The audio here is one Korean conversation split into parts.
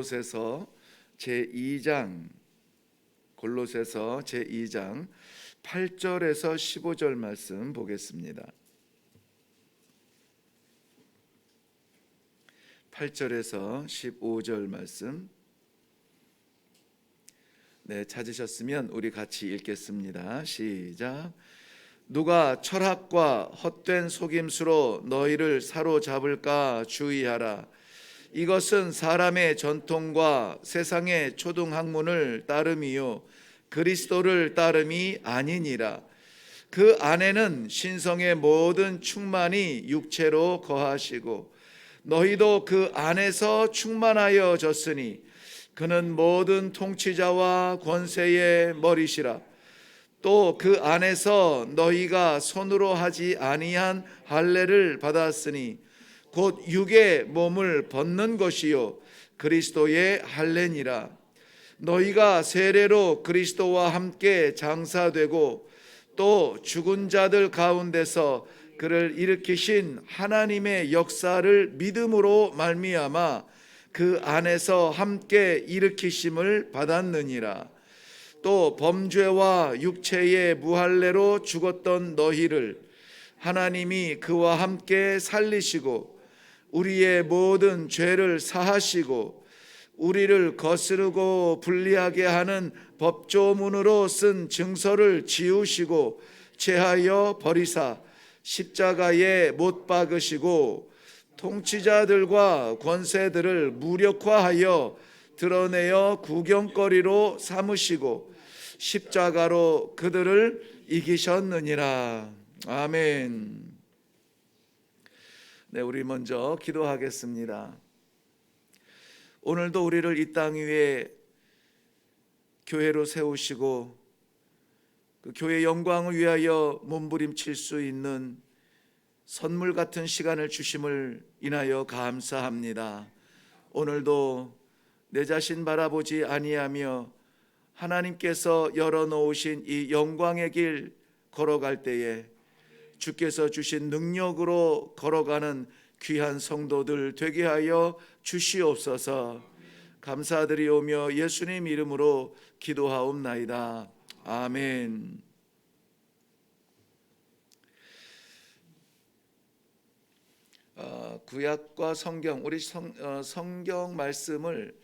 골로새서 제2장 8절에서 15절 말씀 보겠습니다. 8절에서 15절 말씀. 네, 찾으셨으면 우리 같이 읽겠습니다. 시작. 누가 철학과 헛된 속임수로 너희를 사로잡을까 주의하라. 이것은 사람의 전통과 세상의 초등학문을 따름이요 그리스도를 따름이 아니니라. 그 안에는 신성의 모든 충만이 육체로 거하시고 너희도 그 안에서 충만하여졌으니 그는 모든 통치자와 권세의 머리시라. 또 그 안에서 너희가 손으로 하지 아니한 할례를 받았으니 곧 육의 몸을 벗는 것이요 그리스도의 할례니라. 너희가 세례로 그리스도와 함께 장사되고 또 죽은 자들 가운데서 그를 일으키신 하나님의 역사를 믿음으로 말미암아 그 안에서 함께 일으키심을 받았느니라. 또 범죄와 육체의 무할례로 죽었던 너희를 하나님이 그와 함께 살리시고 우리의 모든 죄를 사하시고 우리를 거스르고 불리하게 하는 법조문으로 쓴 증서를 지우시고 제하여 버리사 십자가에 못 박으시고 통치자들과 권세들을 무력화하여 드러내어 구경거리로 삼으시고 십자가로 그들을 이기셨느니라. 아멘. 네, 우리 먼저 기도하겠습니다. 오늘도 우리를 이 땅 위에 교회로 세우시고 그 교회의 영광을 위하여 몸부림칠 수 있는 선물 같은 시간을 주심을 인하여 감사합니다. 오늘도 내 자신 바라보지 아니하며 하나님께서 열어놓으신 이 영광의 길 걸어갈 때에 주께서 주신 능력으로 걸어가는 귀한 성도들 되게 하여 주시옵소서. 감사드리오며 예수님 이름으로 기도하옵나이다. 아멘. 구약과 성경, 우리 성경 말씀을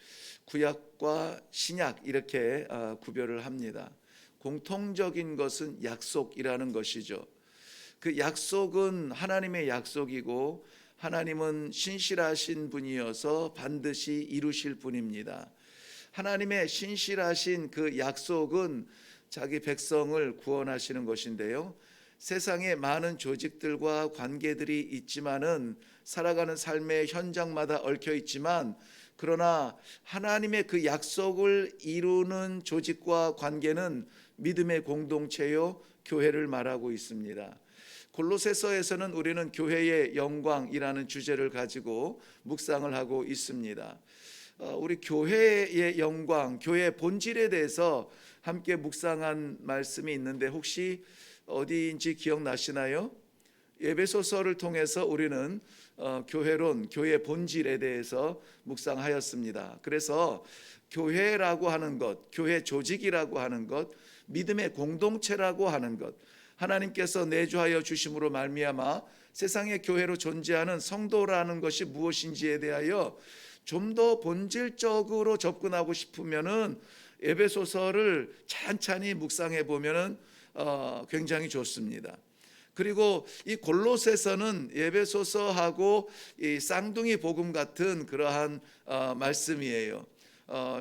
구약과 신약 이렇게 구별을 합니다. 공통적인 것은 약속이라는 것이죠. 그 약속은 하나님의 약속이고 하나님은 신실하신 분이어서 반드시 이루실 분입니다. 하나님의 신실하신 그 약속은 자기 백성을 구원하시는 것인데요. 세상에 많은 조직들과 관계들이 있지만은 살아가는 삶의 현장마다 얽혀 있지만 그러나 하나님의 그 약속을 이루는 조직과 관계는 믿음의 공동체요 교회를 말하고 있습니다. 골로새서에서는 우리는 교회의 영광이라는 주제를 가지고 묵상을 하고 있습니다. 우리 교회의 영광, 교회의 본질에 대해서 함께 묵상한 말씀이 있는데 혹시 어디인지 기억나시나요? 에베소서를 통해서 우리는 교회론, 교회의 본질에 대해서 묵상하였습니다. 그래서 교회라고 하는 것, 교회 조직이라고 하는 것, 믿음의 공동체라고 하는 것, 하나님께서 내주하여 주심으로 말미암아 세상의 교회로 존재하는 성도라는 것이 무엇인지에 대하여 좀 더 본질적으로 접근하고 싶으면은 에베소서를 찬찬히 묵상해 보면은 굉장히 좋습니다. 그리고 이 골로새서는 에베소서하고 이 쌍둥이 복음 같은 그러한 말씀이에요.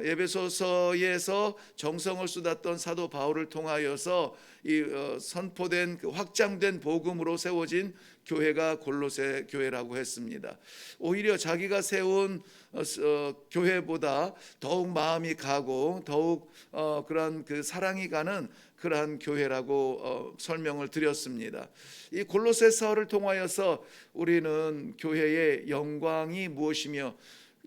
에베소서에서 정성을 쏟았던 사도 바울을 통하여서 이 선포된 그 확장된 복음으로 세워진 교회가 골로새 교회라고 했습니다. 오히려 자기가 세운 교회보다 더욱 마음이 가고 더욱 그런 그 사랑이 가는 그러한 교회라고 설명을 드렸습니다. 이 골로새서를 통하여서 우리는 교회의 영광이 무엇이며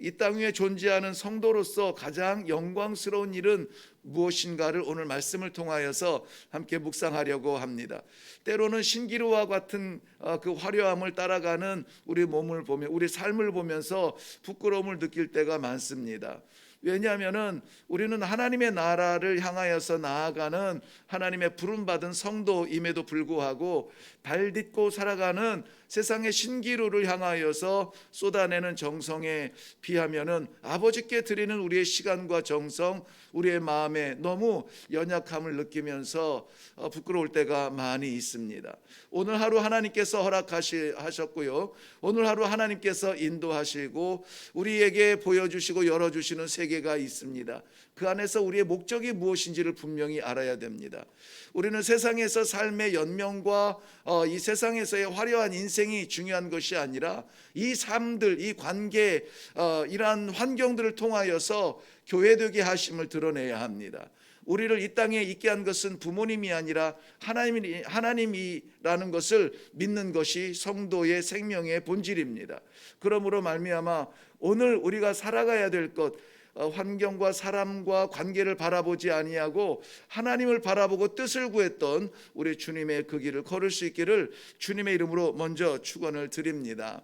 이 땅 위에 존재하는 성도로서 가장 영광스러운 일은 무엇인가를 오늘 말씀을 통하여서 함께 묵상하려고 합니다. 때로는 신기루와 같은 그 화려함을 따라가는 우리 몸을 보며, 우리 삶을 보면서 부끄러움을 느낄 때가 많습니다. 왜냐하면은 우리는 하나님의 나라를 향하여서 나아가는 하나님의 부름받은 성도임에도 불구하고 발 딛고 살아가는 세상의 신기루를 향하여서 쏟아내는 정성에 비하면은 아버지께 드리는 우리의 시간과 정성, 우리의 마음에 너무 연약함을 느끼면서 부끄러울 때가 많이 있습니다. 오늘 하루 하나님께서 허락하셨고요, 오늘 하루 하나님께서 인도하시고 우리에게 보여주시고 열어주시는 세계가 있습니다. 그 안에서 우리의 목적이 무엇인지를 분명히 알아야 됩니다. 우리는 세상에서 삶의 연명과 이 세상에서의 화려한 인생이 중요한 것이 아니라 이 삶들, 이 관계, 이러한 환경들을 통하여서 교회되게 하심을 드러내야 합니다. 우리를 이 땅에 있게 한 것은 부모님이 아니라 하나님이라는 것을 믿는 것이 성도의 생명의 본질입니다. 그러므로 말미암아 오늘 우리가 살아가야 될 것, 환경과 사람과 관계를 바라보지 아니하고 하나님을 바라보고 뜻을 구했던 우리 주님의 그 길을 걸을 수 있기를 주님의 이름으로 먼저 축원을 드립니다.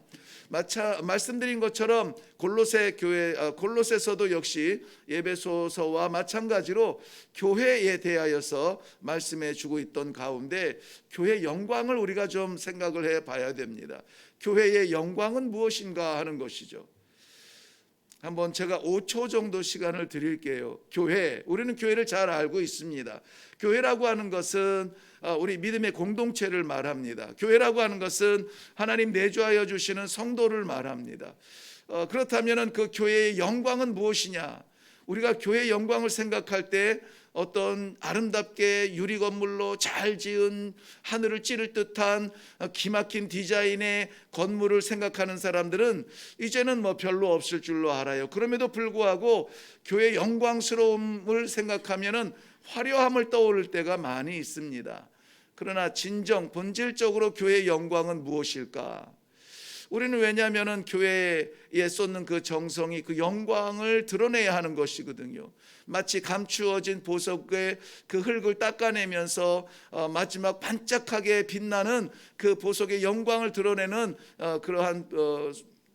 말씀드린 것처럼 골로새서도 역시 에베소서와 마찬가지로 교회에 대하여서 말씀해 주고 있던 가운데 교회 영광을 우리가 좀 생각을 해 봐야 됩니다. 교회의 영광은 무엇인가 하는 것이죠. 한번 제가 5초 정도 시간을 드릴게요. 교회, 우리는 교회를 잘 알고 있습니다. 교회라고 하는 것은 우리 믿음의 공동체를 말합니다. 교회라고 하는 것은 하나님 내주하여 주시는 성도를 말합니다. 그렇다면 그 교회의 영광은 무엇이냐? 우리가 교회의 영광을 생각할 때 어떤 아름답게 유리 건물로 잘 지은 하늘을 찌를 듯한 기막힌 디자인의 건물을 생각하는 사람들은 이제는 뭐 별로 없을 줄로 알아요. 그럼에도 불구하고 교회의 영광스러움을 생각하면은 화려함을 떠올릴 때가 많이 있습니다. 그러나 진정 본질적으로 교회의 영광은 무엇일까? 우리는 왜냐하면 교회에 쏟는 그 정성이 그 영광을 드러내야 하는 것이거든요. 마치 감추어진 보석의 그 흙을 닦아내면서 마지막 반짝하게 빛나는 그 보석의 영광을 드러내는 그러한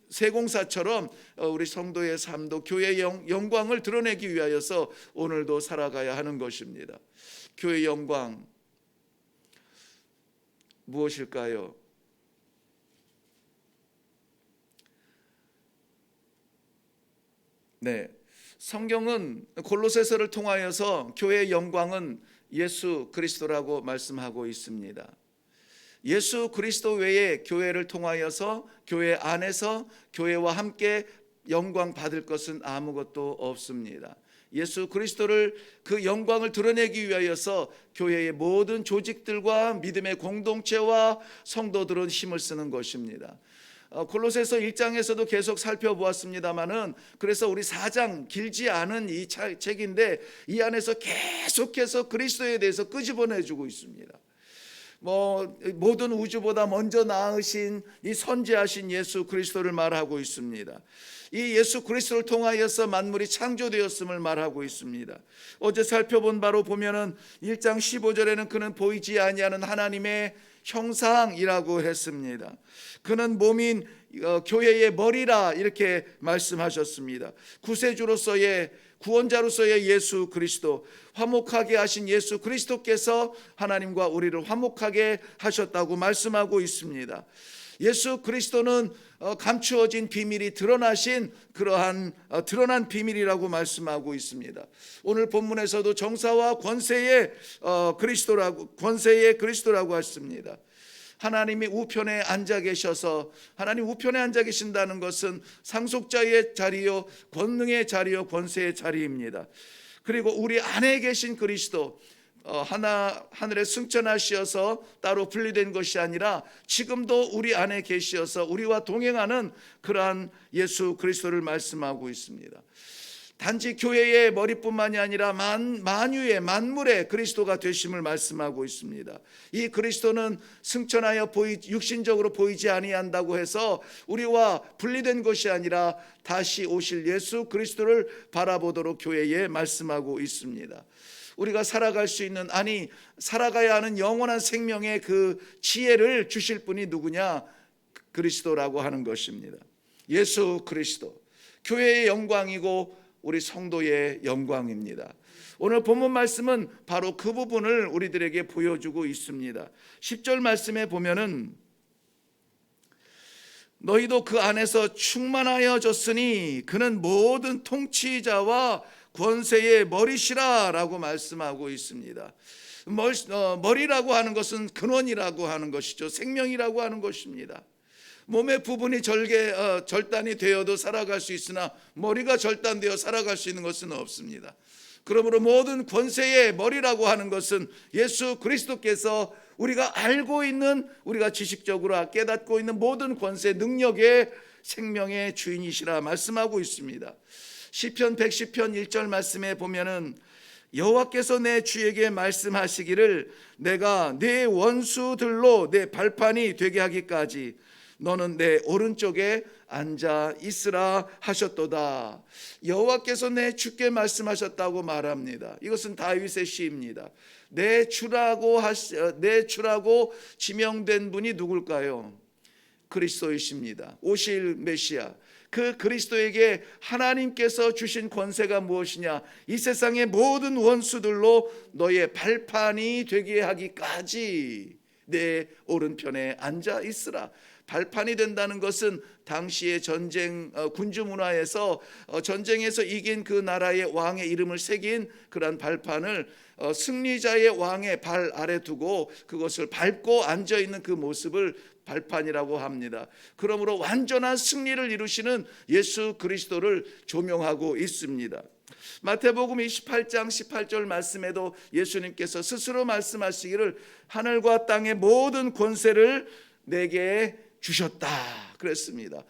세공사처럼 우리 성도의 삶도 교회의 영광을 드러내기 위하여서 오늘도 살아가야 하는 것입니다. 교회의 영광 무엇일까요? 네, 성경은 골로새서를 통하여서 교회의 영광은 예수 그리스도라고 말씀하고 있습니다. 예수 그리스도 외에 교회를 통하여서 교회 안에서 교회와 함께 영광 받을 것은 아무것도 없습니다. 예수 그리스도를 그 영광을 드러내기 위하여서 교회의 모든 조직들과 믿음의 공동체와 성도들은 힘을 쓰는 것입니다. 골로새서 1장에서도 계속 살펴보았습니다마는 그래서 우리 4장 길지 않은 이 책인데 이 안에서 계속해서 그리스도에 대해서 끄집어내주고 있습니다. 모든 우주보다 먼저 나으신 이 선지하신 예수 그리스도를 말하고 있습니다. 이 예수 그리스도를 통하여서 만물이 창조되었음을 말하고 있습니다. 어제 살펴본 바로 보면은 1장 15절에는 그는 보이지 아니하는 하나님의 형상이라고 했습니다. 그는 몸인 교회의 머리라 이렇게 말씀하셨습니다. 구세주로서의 구원자로서의 예수 그리스도, 화목하게 하신 예수 그리스도께서 하나님과 우리를 화목하게 하셨다고 말씀하고 있습니다. 예수 그리스도는 감추어진 비밀이 드러나신 그러한 드러난 비밀이라고 말씀하고 있습니다. 오늘 본문에서도 정사와 권세의 그리스도라고 했습니다. 하나님이 우편에 앉아 계셔서, 하나님 우편에 앉아 계신다는 것은 상속자의 자리요 권능의 자리요 권세의 자리입니다. 그리고 우리 안에 계신 그리스도, 하늘에 승천하시어서 따로 분리된 것이 아니라 지금도 우리 안에 계시어서 우리와 동행하는 그러한 예수 그리스도를 말씀하고 있습니다. 단지 교회의 머리뿐만이 아니라 만유의 만물의 그리스도가 되심을 말씀하고 있습니다. 이 그리스도는 승천하여 육신적으로 보이지 아니한다고 해서 우리와 분리된 것이 아니라 다시 오실 예수 그리스도를 바라보도록 교회에 말씀하고 있습니다. 우리가 살아갈 수 있는, 살아가야 하는 영원한 생명의 그 지혜를 주실 분이 누구냐? 그리스도라고 하는 것입니다. 예수 그리스도, 교회의 영광이고 우리 성도의 영광입니다. 오늘 본문 말씀은 바로 그 부분을 우리들에게 보여주고 있습니다. 10절 말씀에 보면은 너희도 그 안에서 충만하여졌으니 그는 모든 통치자와 권세의 머리시라 라고 말씀하고 있습니다. 머리라고 하는 것은 근원이라고 하는 것이죠. 생명이라고 하는 것입니다. 몸의 부분이 절단이 되어도 살아갈 수 있으나 머리가 절단되어 살아갈 수 있는 것은 없습니다. 그러므로 모든 권세의 머리라고 하는 것은 예수 그리스도께서 우리가 알고 있는, 우리가 지식적으로 깨닫고 있는 모든 권세, 능력의 생명의 주인이시라 말씀하고 있습니다. 시편 110편 1절 말씀에 보면은 여호와께서 내 주에게 말씀하시기를 내가 내 원수들로 내 발판이 되게 하기까지 너는 내 오른쪽에 앉아 있으라 하셨도다. 여호와께서 내 주께 말씀하셨다고 말합니다. 이것은 다윗의 시입니다. 내 주라고 지명된 분이 누굴까요? 그리스도이십니다. 오실 메시아. 그 그리스도에게 하나님께서 주신 권세가 무엇이냐? 이 세상의 모든 원수들로 너의 발판이 되게 하기까지 내 오른편에 앉아 있으라. 발판이 된다는 것은 당시의 전쟁 군주 문화에서 전쟁에서 이긴 그 나라의 왕의 이름을 새긴 그러한 발판을 승리자의 왕의 발 아래 두고 그것을 밟고 앉아 있는 그 모습을 발판이라고 합니다. 그러므로 완전한 승리를 이루시는 예수 그리스도를 조명하고 있습니다. 마태복음 28장 18절 말씀에도 예수님께서 스스로 말씀하시기를 하늘과 땅의 모든 권세를 내게 주셨다 그랬습니다.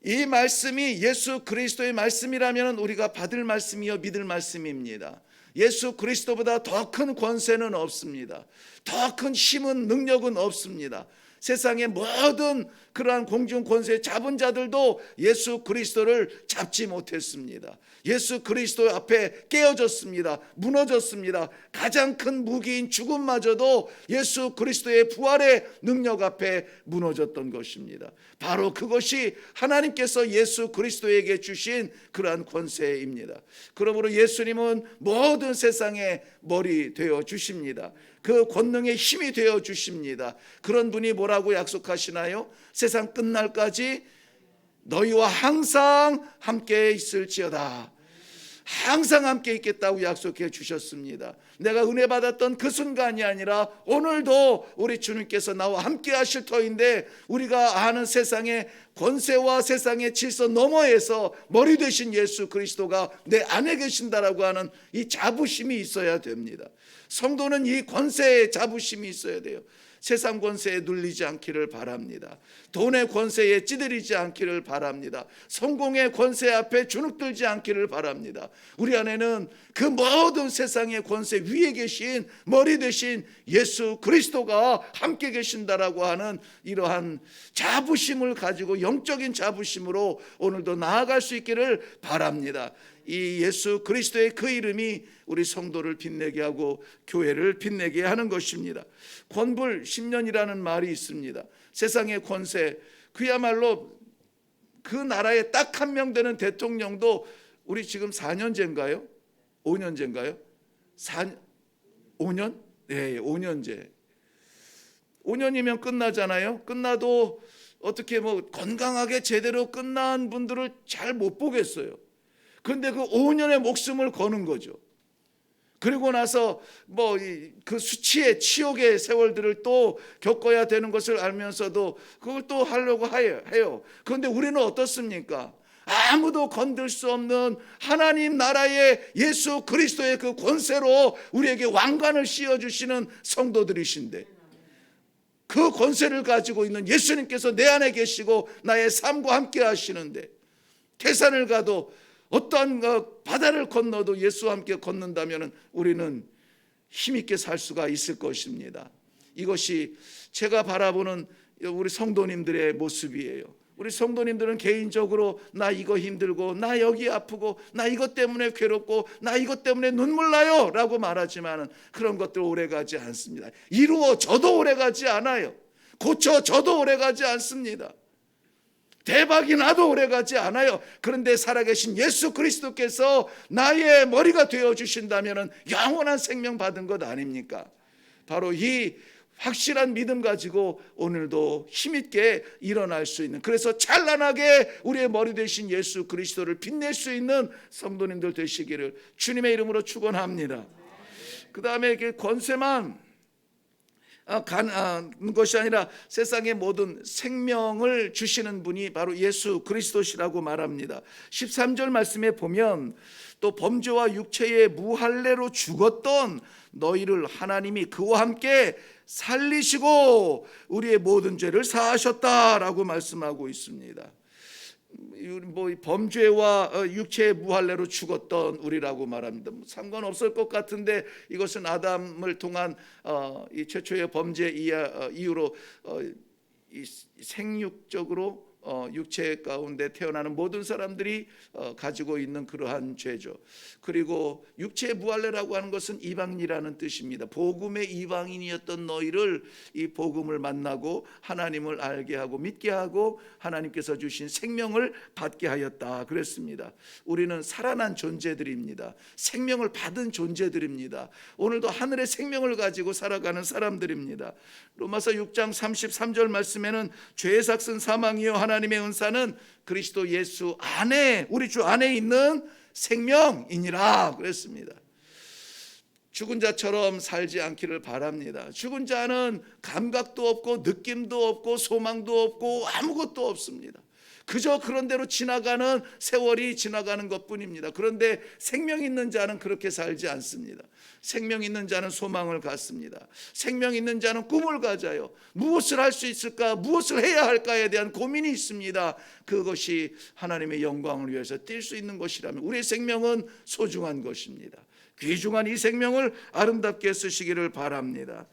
이 말씀이 예수 그리스도의 말씀이라면 우리가 받을 말씀이요 믿을 말씀입니다. 예수 그리스도보다 더 큰 권세는 없습니다. 더 큰 힘은 능력은 없습니다. 세상의 모든 그러한 공중 권세 잡은 자들도 예수 그리스도를 잡지 못했습니다. 예수 그리스도 앞에 깨어졌습니다. 무너졌습니다. 가장 큰 무기인 죽음마저도 예수 그리스도의 부활의 능력 앞에 무너졌던 것입니다. 바로 그것이 하나님께서 예수 그리스도에게 주신 그러한 권세입니다. 그러므로 예수님은 모든 세상의 머리 되어 주십니다. 그 권능의 힘이 되어 주십니다. 그런 분이 뭐라고 약속하시나요? 세상 끝날까지 너희와 항상 함께 있을지어다. 항상 함께 있겠다고 약속해 주셨습니다. 내가 은혜 받았던 그 순간이 아니라 오늘도 우리 주님께서 나와 함께 하실 터인데 우리가 아는 세상의 권세와 세상의 질서 너머에서 머리 되신 예수 그리스도가 내 안에 계신다라고 하는 이 자부심이 있어야 됩니다. 성도는 이 권세의 자부심이 있어야 돼요. 세상 권세에 눌리지 않기를 바랍니다. 돈의 권세에 찌들이지 않기를 바랍니다. 성공의 권세 앞에 주눅들지 않기를 바랍니다. 우리 안에는 그 모든 세상의 권세 위에 계신 머리 되신 예수 그리스도가 함께 계신다라고 하는 이러한 자부심을 가지고 영적인 자부심으로 오늘도 나아갈 수 있기를 바랍니다. 이 예수 그리스도의 그 이름이 우리 성도를 빛내게 하고 교회를 빛내게 하는 것입니다. 권불 10년이라는 말이 있습니다. 세상의 권세, 그야말로 그 나라에 딱 한 명 되는 대통령도 우리 지금 4년제인가요? 5년제인가요? 5년? 네, 5년제. 5년이면 끝나잖아요. 끝나도 어떻게 건강하게 제대로 끝난 분들을 잘 못 보겠어요. 그런데 그 5년의 목숨을 거는 거죠. 그리고 나서 그 수치의 치욕의 세월들을 또 겪어야 되는 것을 알면서도 그걸 또 하려고 해요. 그런데 우리는 어떻습니까? 아무도 건들 수 없는 하나님 나라의 예수 그리스도의 그 권세로 우리에게 왕관을 씌워주시는 성도들이신데 그 권세를 가지고 있는 예수님께서 내 안에 계시고 나의 삶과 함께 하시는데 태산을 가도 어떠한 바다를 건너도 예수와 함께 걷는다면 우리는 힘있게 살 수가 있을 것입니다. 이것이 제가 바라보는 우리 성도님들의 모습이에요. 우리 성도님들은 개인적으로 나 이거 힘들고 나 여기 아프고 나 이것 때문에 괴롭고 나 이것 때문에 눈물 나요 라고 말하지만 그런 것들 오래가지 않습니다. 이루어져도 오래가지 않아요. 고쳐져도 오래가지 않습니다. 대박이 나도 오래가지 않아요. 그런데 살아계신 예수 그리스도께서 나의 머리가 되어주신다면 영원한 생명 받은 것 아닙니까? 바로 이 확실한 믿음 가지고 오늘도 힘있게 일어날 수 있는, 그래서 찬란하게 우리의 머리 되신 예수 그리스도를 빛낼 수 있는 성도님들 되시기를 주님의 이름으로 축원합니다. 그 다음에 권세만 가는 것이 아니라 세상의 모든 생명을 주시는 분이 바로 예수 그리스도시라고 말합니다. 13절 말씀에 보면 또 범죄와 육체의 무할례로 죽었던 너희를 하나님이 그와 함께 살리시고 우리의 모든 죄를 사하셨다라고 말씀하고 있습니다. 범죄와 육체의 무할례로 죽었던 우리라고 말합니다. 상관없을 것 같은데 이것은 아담을 통한 이 최초의 범죄 이후로 생육적으로 육체 가운데 태어나는 모든 사람들이 가지고 있는 그러한 죄죠. 그리고 육체의 무할례라고 하는 것은 이방인이라는 뜻입니다. 복음의 이방인이었던 너희를 이 복음을 만나고 하나님을 알게 하고 믿게 하고 하나님께서 주신 생명을 받게 하였다 그랬습니다. 우리는 살아난 존재들입니다. 생명을 받은 존재들입니다. 오늘도 하늘의 생명을 가지고 살아가는 사람들입니다. 로마서 6장 33절 말씀에는 죄의 삭은 사망이요 하나님의 은사는 그리스도 예수 안에, 우리 주 안에 있는 생명이니라 그랬습니다. 죽은 자처럼 살지 않기를 바랍니다. 죽은 자는 감각도 없고 느낌도 없고 소망도 없고 아무것도 없습니다. 그저 그런 대로 지나가는 세월이 지나가는 것뿐입니다. 그런데 생명 있는 자는 그렇게 살지 않습니다. 생명 있는 자는 소망을 갖습니다. 생명 있는 자는 꿈을 가져요. 무엇을 할 수 있을까, 무엇을 해야 할까에 대한 고민이 있습니다. 그것이 하나님의 영광을 위해서 뛸 수 있는 것이라면 우리의 생명은 소중한 것입니다. 귀중한 이 생명을 아름답게 쓰시기를 바랍니다.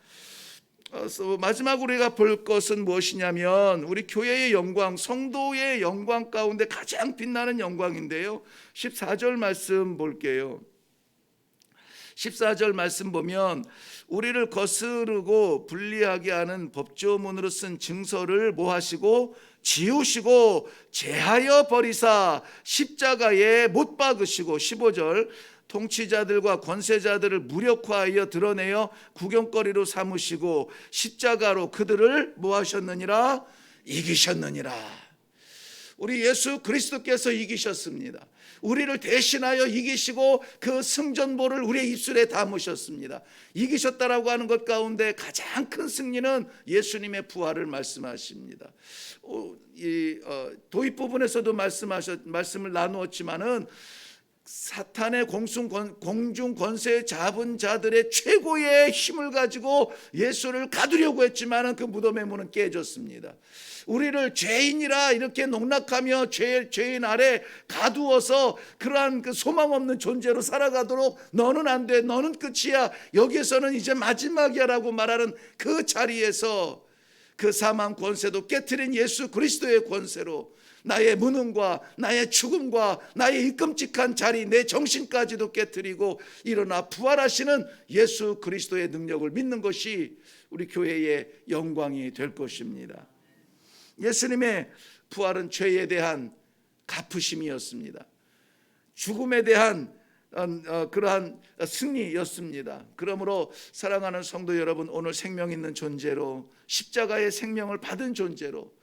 마지막으로 우리가 볼 것은 무엇이냐면 우리 교회의 영광, 성도의 영광 가운데 가장 빛나는 영광인데요, 14절 말씀 볼게요. 14절 말씀 보면 우리를 거스르고 불리하게 하는 법조문으로 쓴 증서를 뭐 하시고 지우시고 제하여 버리사 십자가에 못 박으시고, 15절 통치자들과 권세자들을 무력화하여 드러내어 구경거리로 삼으시고 십자가로 그들을 뭐 하셨느니라? 이기셨느니라. 우리 예수 그리스도께서 이기셨습니다. 우리를 대신하여 이기시고 그 승전보를 우리의 입술에 담으셨습니다. 이기셨다라고 하는 것 가운데 가장 큰 승리는 예수님의 부활을 말씀하십니다. 도입 부분에서도 말씀을 나누었지만은 사탄의 공중 권세 잡은 자들의 최고의 힘을 가지고 예수를 가두려고 했지만 그 무덤의 문은 깨졌습니다. 우리를 죄인이라 이렇게 농락하며 죄인 아래 가두어서 그러한 그 소망 없는 존재로 살아가도록 너는 안 돼, 너는 끝이야, 여기서는 이제 마지막이야 라고 말하는 그 자리에서 그 사망 권세도 깨트린 예수 그리스도의 권세로 나의 무능과 나의 죽음과 나의 이 끔찍한 자리, 내 정신까지도 깨트리고 일어나 부활하시는 예수 그리스도의 능력을 믿는 것이 우리 교회의 영광이 될 것입니다. 예수님의 부활은 죄에 대한 갚으심이었습니다. 죽음에 대한 그러한 승리였습니다. 그러므로 사랑하는 성도 여러분, 오늘 생명 있는 존재로, 십자가의 생명을 받은 존재로,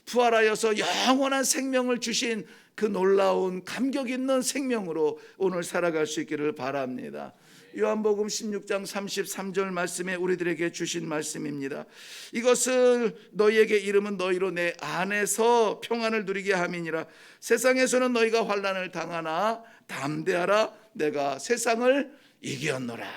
부활하여서 영원한 생명을 주신 그 놀라운 감격 있는 생명으로 오늘 살아갈 수 있기를 바랍니다. 요한복음 16장 33절 말씀에 우리들에게 주신 말씀입니다. 이것을 너희에게 이름은 너희로 내 안에서 평안을 누리게 함이니라. 세상에서는 너희가 환난을 당하나 담대하라, 내가 세상을 이겼노라.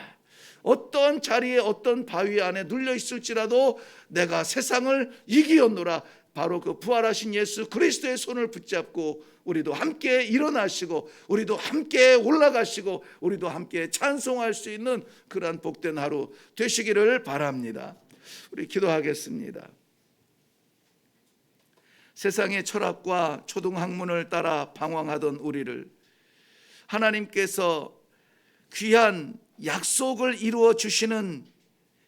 어떤 자리에 어떤 바위 안에 눌려 있을지라도 내가 세상을 이기었노라. 바로 그 부활하신 예수 그리스도의 손을 붙잡고 우리도 함께 일어나시고 우리도 함께 올라가시고 우리도 함께 찬송할 수 있는 그러한 복된 하루 되시기를 바랍니다. 우리 기도하겠습니다. 세상의 철학과 초등학문을 따라 방황하던 우리를 하나님께서 귀한 약속을 이루어 주시는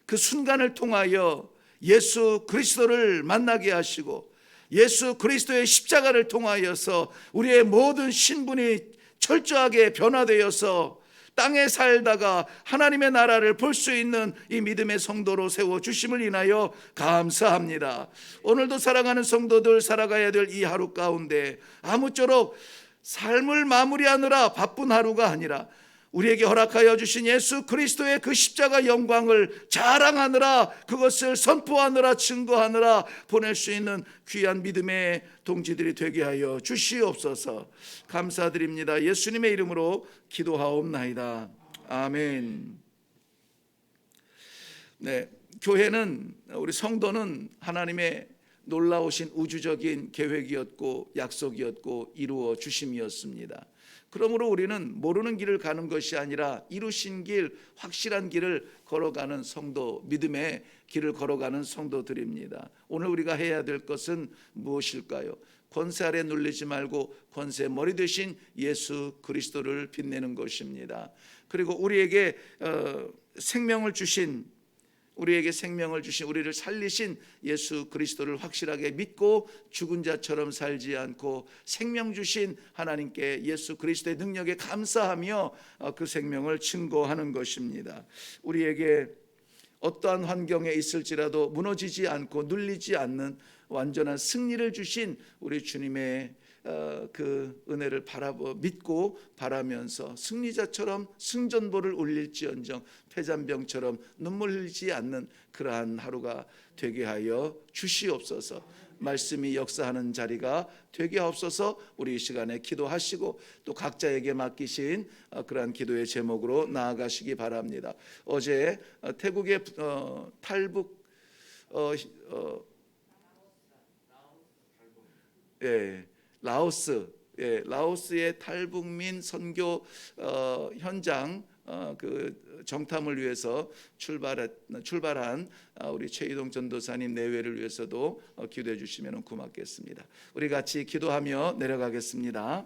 그 순간을 통하여 예수 그리스도를 만나게 하시고 예수 그리스도의 십자가를 통하여서 우리의 모든 신분이 철저하게 변화되어서 땅에 살다가 하나님의 나라를 볼 수 있는 이 믿음의 성도로 세워주심을 인하여 감사합니다. 오늘도 사랑하는 성도들 살아가야 될 이 하루 가운데 아무쪼록 삶을 마무리하느라 바쁜 하루가 아니라 우리에게 허락하여 주신 예수 그리스도의 그 십자가 영광을 자랑하느라 그것을 선포하느라 증거하느라 보낼 수 있는 귀한 믿음의 동지들이 되게 하여 주시옵소서. 감사드립니다. 예수님의 이름으로 기도하옵나이다. 아멘. 네, 교회는 우리 성도는 하나님의 놀라우신 우주적인 계획이었고 약속이었고 이루어 주심이었습니다. 그러므로 우리는 모르는 길을 가는 것이 아니라 이루신 길, 확실한 길을 걸어가는 성도, 믿음의 길을 걸어가는 성도들입니다. 오늘 우리가 해야 될 것은 무엇일까요? 권세 아래 눌리지 말고 권세 머리 되신 예수 그리스도를 빛내는 것입니다. 그리고 우리에게 생명을 주신 우리를 살리신 예수 그리스도를 확실하게 믿고 죽은 자처럼 살지 않고 생명 주신 하나님께 예수 그리스도의 능력에 감사하며 그 생명을 증거하는 것입니다. 우리에게 어떠한 환경에 있을지라도 무너지지 않고 눌리지 않는 완전한 승리를 주신 우리 주님의 그 은혜를 믿고 바라면서 승리자처럼 승전보를 울릴지언정 패잔병처럼 눈물 흘리지 않는 그러한 하루가 되게 하여 주시옵소서. 말씀이 역사하는 자리가 되게 하옵소서. 우리 이 시간에 기도하시고 또 각자에게 맡기신 그러한 기도의 제목으로 나아가시기 바랍니다. 어제 태국의 탈북 라오스의 탈북민 선교 현장 그 정탐을 위해서 출발한 우리 최희동 전도사님 내외를 위해서도 기도해 주시면 고맙겠습니다. 우리 같이 기도하며 내려가겠습니다.